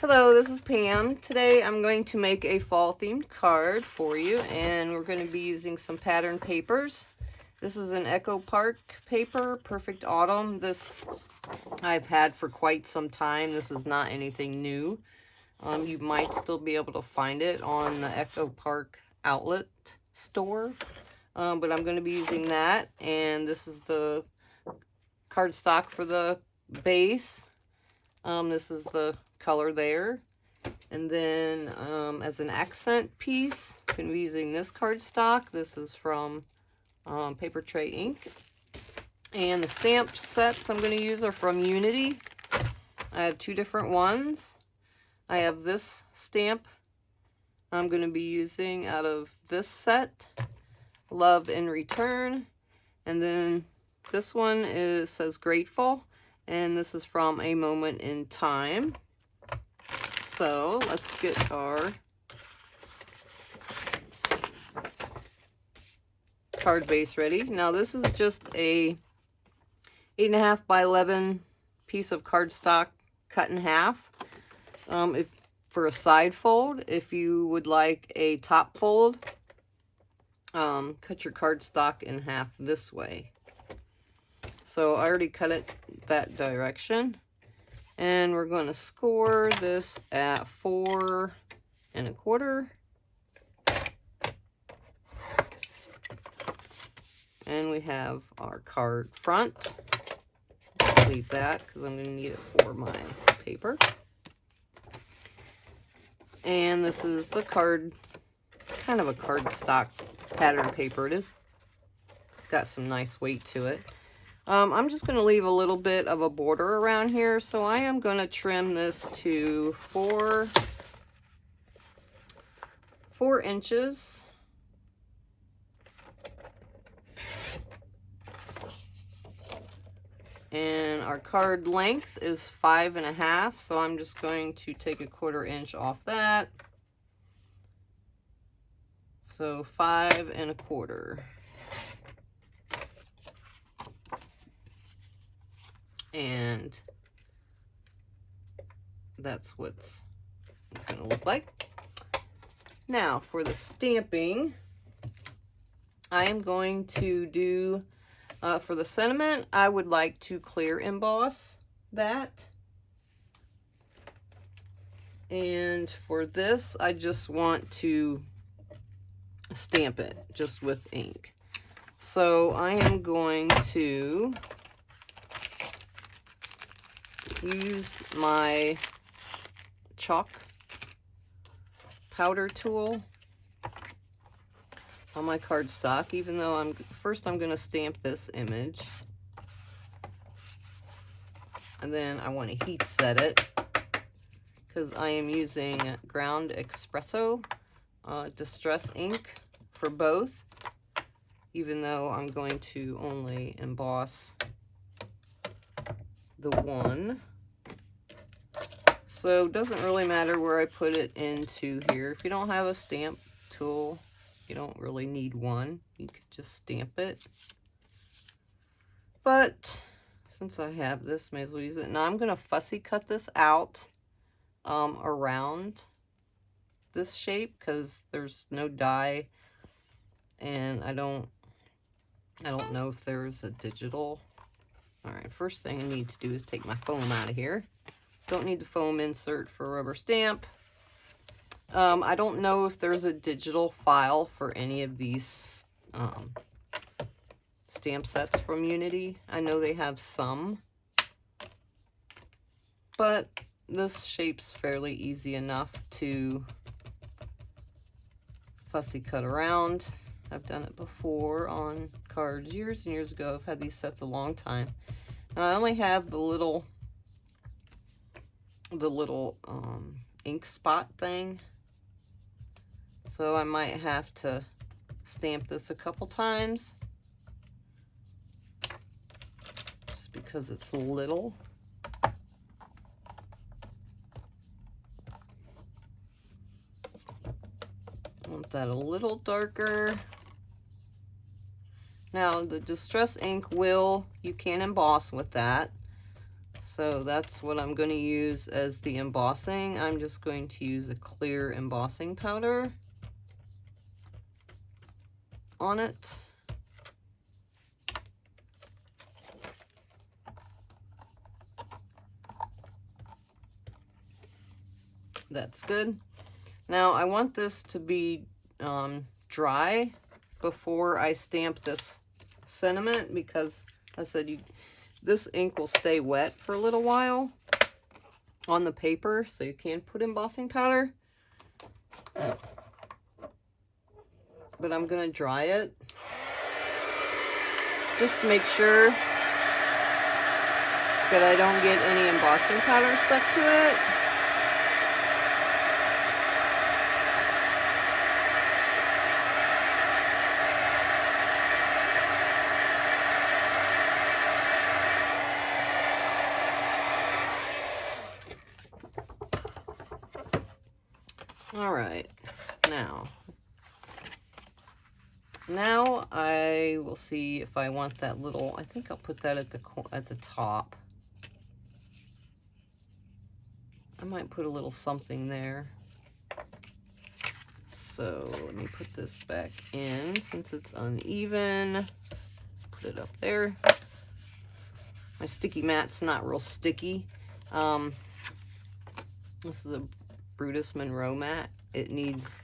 Hello, this is Pam. Today I'm going to make a fall themed card for you, and we're going to be using some pattern papers. This is an Echo Park paper, Perfect Autumn. This I've had for quite some time. This is not anything new. You might still be able to find it on the Echo Park outlet store, but I'm going to be using that, and this is the cardstock for the base. This is the color there. And then as an accent piece, I'm going to be using this cardstock. This is from Paper Tray Ink. And the stamp sets I'm going to use are from Unity. I have two different ones. I have this stamp I'm going to be using out of this set, Love in Return. And then this one says Grateful. And this is from A Moment in Time. So let's get our card base ready. Now this is just a 8.5 by 11 piece of cardstock cut in half. For a side fold, if you would like a top fold, cut your cardstock in half this way. So I already cut it that direction. And we're going to score this at 4 1/4. And we have our card front. Leave that because I'm going to need it for my paper. And this is the card, kind of a cardstock pattern paper. It is got some nice weight to it. I'm just going to leave a little bit of a border around here, so I am going to trim this to 4 inches. And our card length is 5.5, so I'm just going to take a 1/4 inch off that. So 5 1/4. And that's what's going to look like. Now for the stamping, I am going to do, for the sentiment, I would like to clear emboss that. And for this, I just want to stamp it just with ink. So I am going to use my chalk powder tool on my cardstock, even though I'm going to stamp this image, and then I want to heat set it because I am using Ground Espresso Distress ink for both, even though I'm going to only emboss the one. So it doesn't really matter where I put it into here. If you don't have a stamp tool, you don't really need one. You could just stamp it. But since I have this, may as well use it. Now I'm going to fussy cut this out around this shape because there's no die, and I don't know if there's a digital. All right, first thing I need to do is take my foam out of here. Don't need the foam insert for a rubber stamp. I don't know if there's a digital file for any of these stamp sets from Unity. I know they have some, but this shape's fairly easy enough to fussy cut around. I've done it before on cards years and years ago. I've had these sets a long time. Now I only have the little ink spot thing, so I might have to stamp this a couple times just because it's little. I want that a little darker. Now the Distress ink you can emboss with that. So that's what I'm going to use as the embossing. I'm just going to use a clear embossing powder on it. That's good. Now I want this to be dry before I stamp this sentiment, because I said this ink will stay wet for a little while on the paper, so you can put embossing powder. But I'm gonna dry it just to make sure that I don't get any embossing powder stuck to it. All right, now I will see if I want that little, I think I'll put that at the top. I might put a little something there. So let me put this back in since it's uneven. Let's put it up there. My sticky mat's not real sticky. This is a Brutus Monroe mat. It needs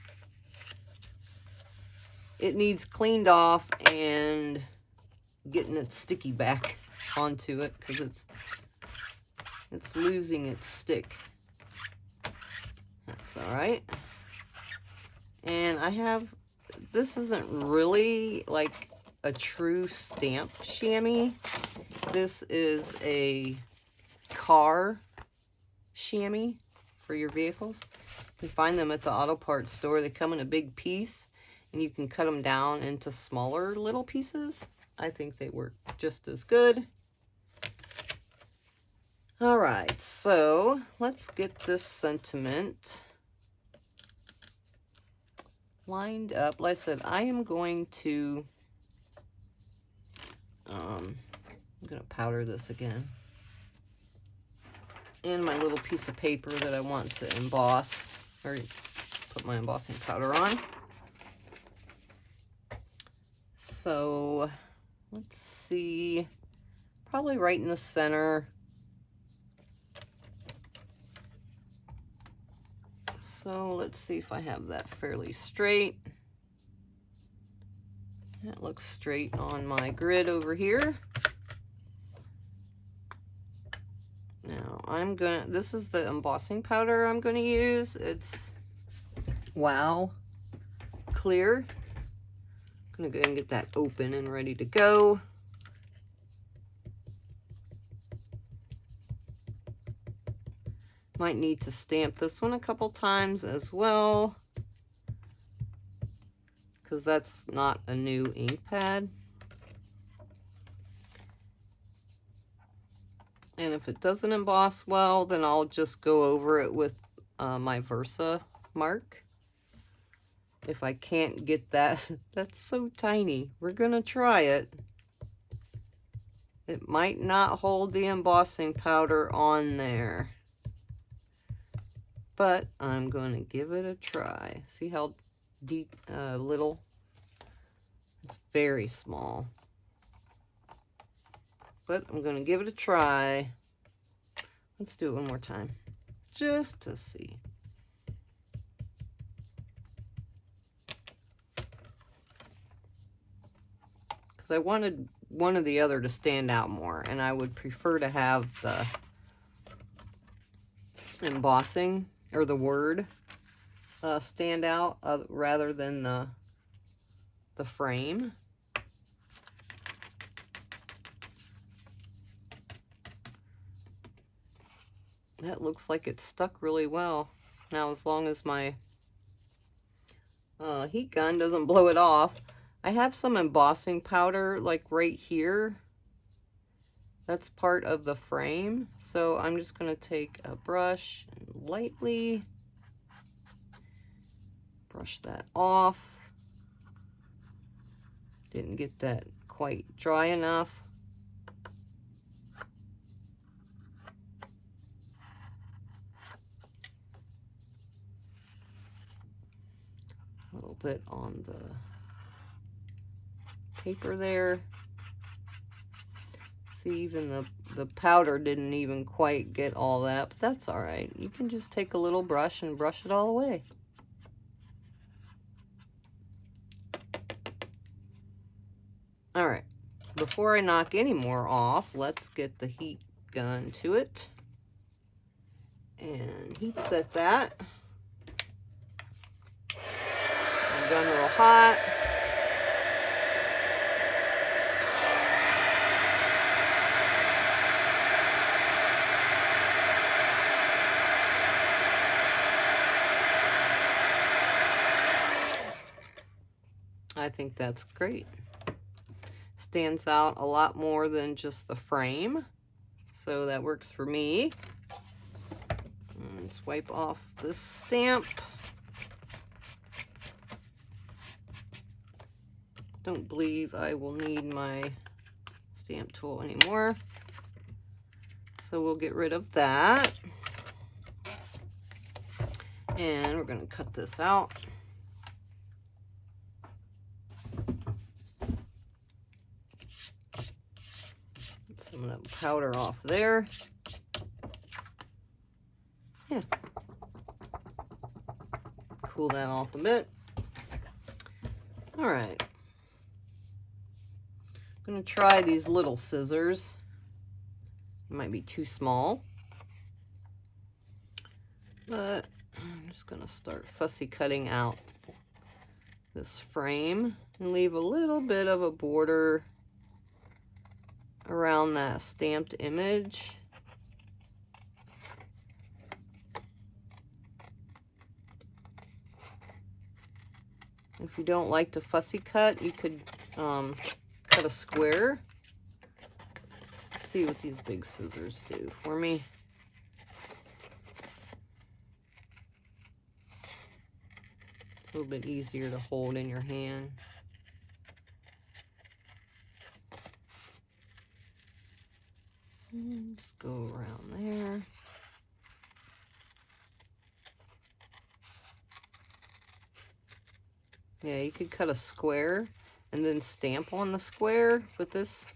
cleaned off and getting its sticky back onto it, because it's losing its stick. That's all right. And this isn't really like a true stamp chamois. This is a car chamois for your vehicles. You can find them at the auto parts store. They come in a big piece, and you can cut them down into smaller little pieces. I think they work just as good. All right, so let's get this sentiment lined up. Like I said, I am going to, I'm going to powder this again. And my little piece of paper that I want to emboss, or put my embossing powder on. So let's see, probably right in the center. So let's see if I have that fairly straight. That looks straight on my grid over here. Now this is the embossing powder I'm gonna use. It's Wow Clear. I'm gonna go ahead and get that open and ready to go. Might need to stamp this one a couple times as well, because that's not a new ink pad. And if it doesn't emboss well, then I'll just go over it with my Versa mark. If I can't get that, that's so tiny. We're gonna try it. It might not hold the embossing powder on there, but I'm going to give it a try. See how deep, little? It's very small. But I'm going to give it a try. Let's do it one more time, just to see. Because I wanted one or the other to stand out more, and I would prefer to have the embossing or the word stand out rather than the frame. That looks like it's stuck really well. Now, as long as my heat gun doesn't blow it off. I have some embossing powder like right here. That's part of the frame. So I'm just going to take a brush and lightly brush that off. Didn't get that quite dry enough. A little bit on the paper there. See, even the powder didn't even quite get all that, but that's all right. You can just take a little brush and brush it all away. All right, before I knock any more off, let's get the heat gun to it. And heat set that. Gun real hot. I think that's great. Stands out a lot more than just the frame, so that works for me. Let's wipe off this stamp. Don't believe I will need my stamp tool anymore, so we'll get rid of that. And we're going to cut this out. Get some of that powder off there. Yeah. Cool that off a bit. All right. I'm going to try these little scissors. It might be too small, but I'm just going to start fussy cutting out this frame and leave a little bit of a border around that stamped image. If you don't like the fussy cut, you could cut a square. Let's see what these big scissors do for me. A little bit easier to hold in your hand. Just go around there. Yeah, you could cut a square and then stamp on the square with this,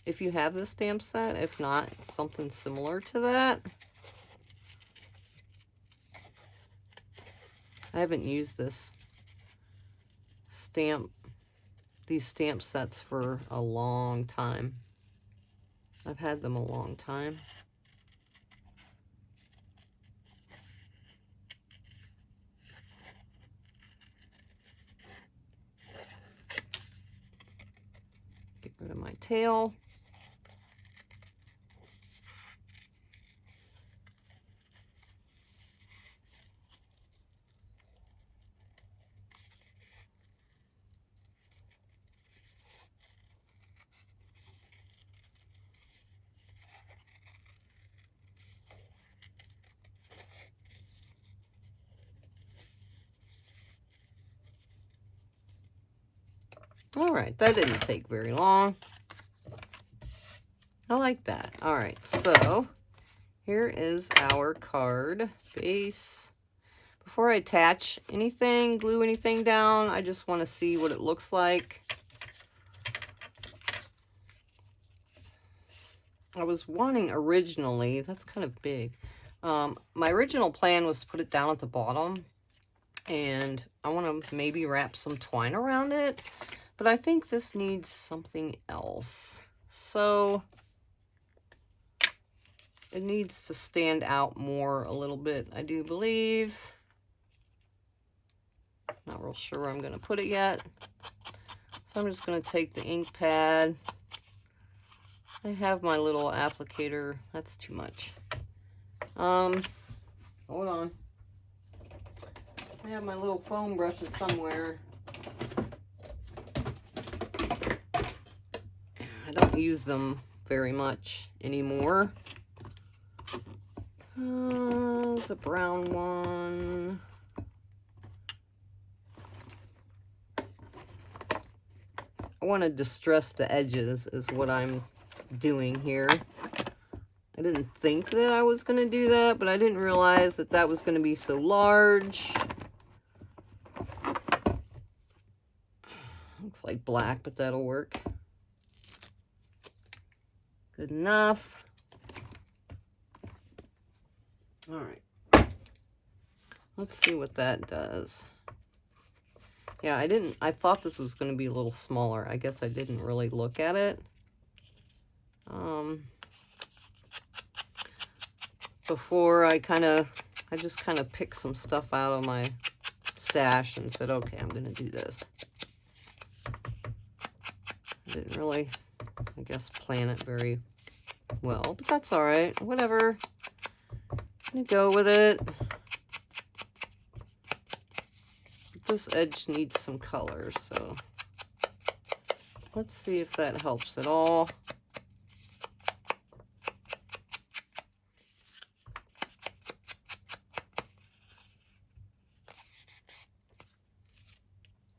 if you have the stamp set. If not, something similar to that. I haven't used these stamp sets for a long time. I've had them a long time. Get rid of my tail. All right, that didn't take very long. I like that. All right, so here is our card base. Before I attach anything, glue anything down, I just want to see what it looks like. I was wanting originally, that's kind of big. My original plan was to put it down at the bottom, and I want to maybe wrap some twine around it. But I think this needs something else. So it needs to stand out more a little bit, I do believe. Not real sure where I'm going to put it yet. So I'm just going to take the ink pad. I have my little applicator. That's too much. Hold on. I have my little foam brushes somewhere. I don't use them very much anymore. There's a brown one. I want to distress the edges is what I'm doing here. I didn't think that I was going to do that, but I didn't realize that that was going to be so large. Looks like black, but that'll work. Good enough. All right. Let's see what that does. Yeah, I thought this was going to be a little smaller. I guess I didn't really look at it. Before I just kind of picked some stuff out of my stash and said, okay, I'm going to do this. I didn't really, I guess, plan it very well, but that's all right. Whatever. I'm going to go with it. This edge needs some color, so let's see if that helps at all.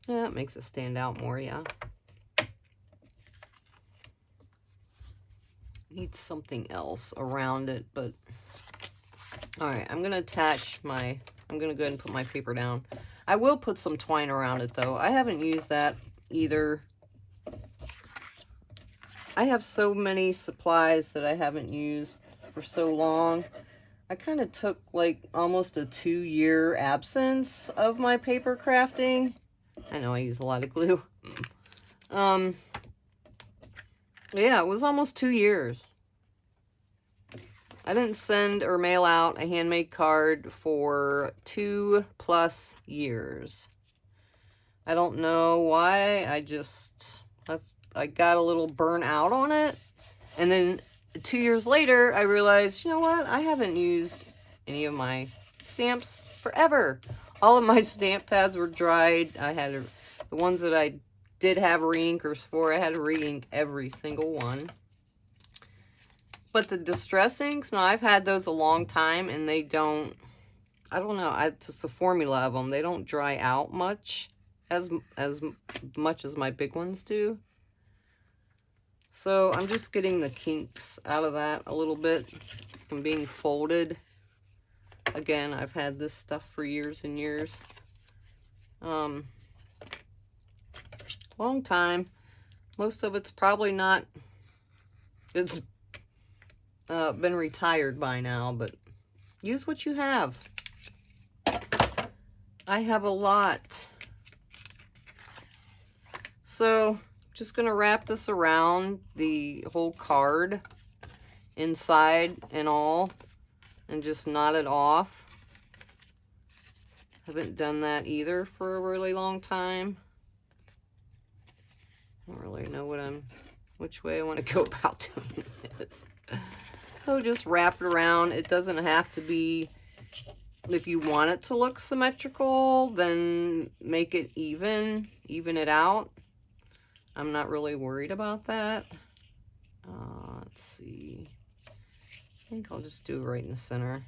Yeah, it makes it stand out more, yeah. Needs something else around it, but all right, I'm gonna I'm gonna go ahead and put my paper down. I will put some twine around it though. I haven't used that either. I have so many supplies that I haven't used for so long. I kind of took like almost a 2-year absence of my paper crafting. I know I use a lot of glue. Yeah, it was almost 2 years. I didn't send or mail out a handmade card for 2+ years. I don't know why. I got a little burnt out on it. And then 2 years later, I realized, you know what? I haven't used any of my stamps forever. All of my stamp pads were dried. I had the ones that I did have reinkers for, I had to re-ink every single one. But the distress inks, no, I've had those a long time, and they don't, I don't know, it's just the formula of them. They don't dry out much, as much as my big ones do. So I'm just getting the kinks out of that a little bit from being folded. Again, I've had this stuff for years and years. Long time. Most of it's probably not, it's been retired by now, but use what you have. I have a lot. So, just going to wrap this around the whole card, inside and all, and just knot it off. Haven't done that either for a really long time. I don't really know which way I want to go about doing this. So just wrap it around. It doesn't have to be, if you want it to look symmetrical, then make it even it out. I'm not really worried about that. Let's see. I think I'll just do it right in the center.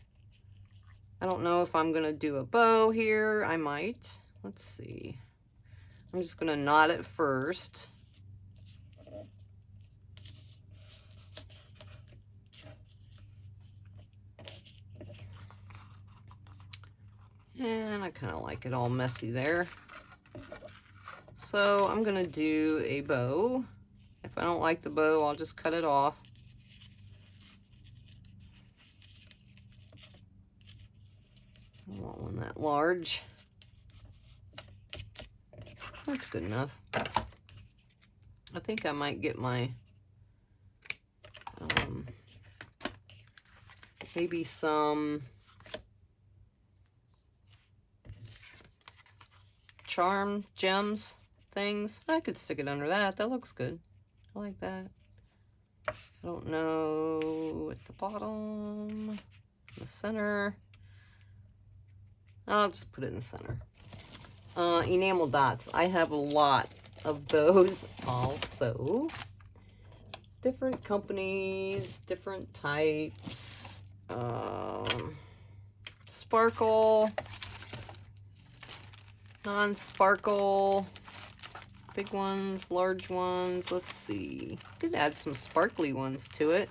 I don't know if I'm going to do a bow here. I might. Let's see. I'm just going to knot it first. And I kind of like it all messy there. So I'm going to do a bow. If I don't like the bow, I'll just cut it off. I don't want one that large. That's good enough. I think I might get my, maybe some charm gems things. I could stick it under that. That looks good. I like that. I don't know at the bottom, the center. I'll just put it in the center. Enamel dots. I have a lot of those also. Different companies, different types. Sparkle. Non-sparkle, big ones, large ones. Let's see. Could add some sparkly ones to it.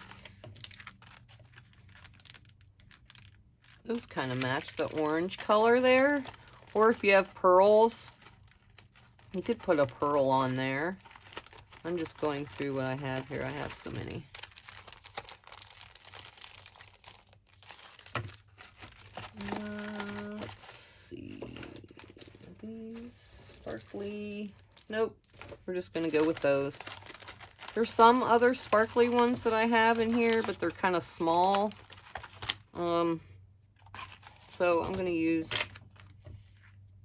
Those kind of match the orange color there. Or if you have pearls, You could put a pearl on there. I'm just going through what I have here. I have so many. Let's see. These sparkly. Nope. We're just going to go with those. There's some other sparkly ones that I have in here, but they're kind of small. So I'm going to use,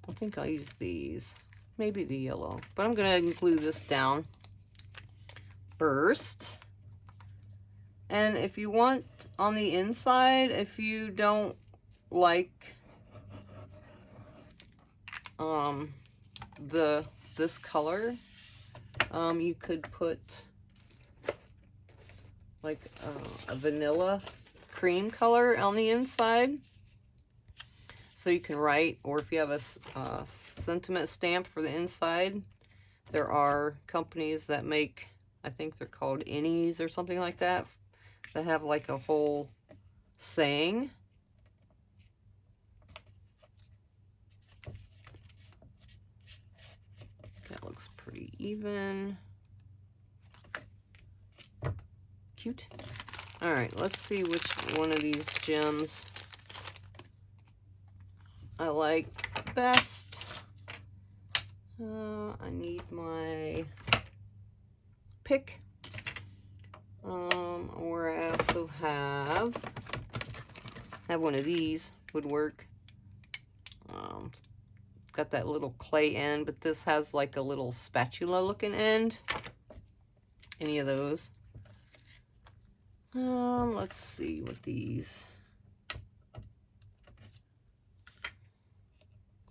I think I'll use these. Maybe the yellow. But I'm going to glue this down first. And if you want on the inside, if you don't like this color, you could put like a vanilla cream color on the inside, so you can write, or if you have a sentiment stamp for the inside, there are companies that make, I think they're called Innies or something like that, that have like a whole saying. That looks pretty even. Cute. All right, let's see which one of these gems I like best. I need my pick. Or I also have one of these would work. Got that little clay end, but this has like a little spatula looking end. Any of those. Let's see what these.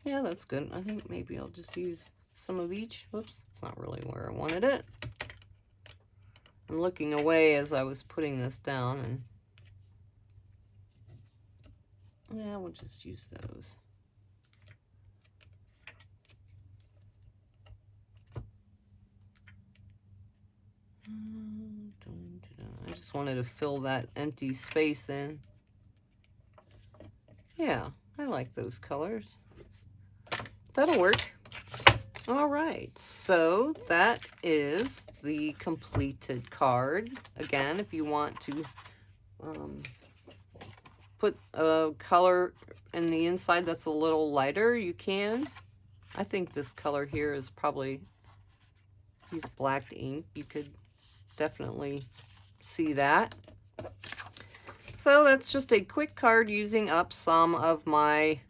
Yeah, that's good. I think maybe I'll just use some of each. Whoops, it's not really where I wanted it. I'm looking away as I was putting this down, and yeah, we'll just use those. I just wanted to fill that empty space in. Yeah, I like those colors. That'll work. All right, so that is the completed card. Again, if you want to put a color in the inside that's a little lighter, you can. I think this color here is probably, use black ink. You could definitely see that. So that's just a quick card using up some of my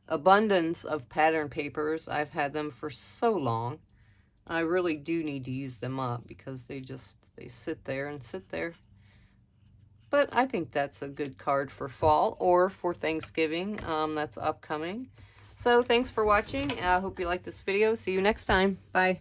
abundance of pattern papers. I've had them for so long. I really do need to use them up because they sit there and sit there. But I think that's a good card for fall or for Thanksgiving. That's upcoming. So thanks for watching. I hope you like this video. See you next time. Bye.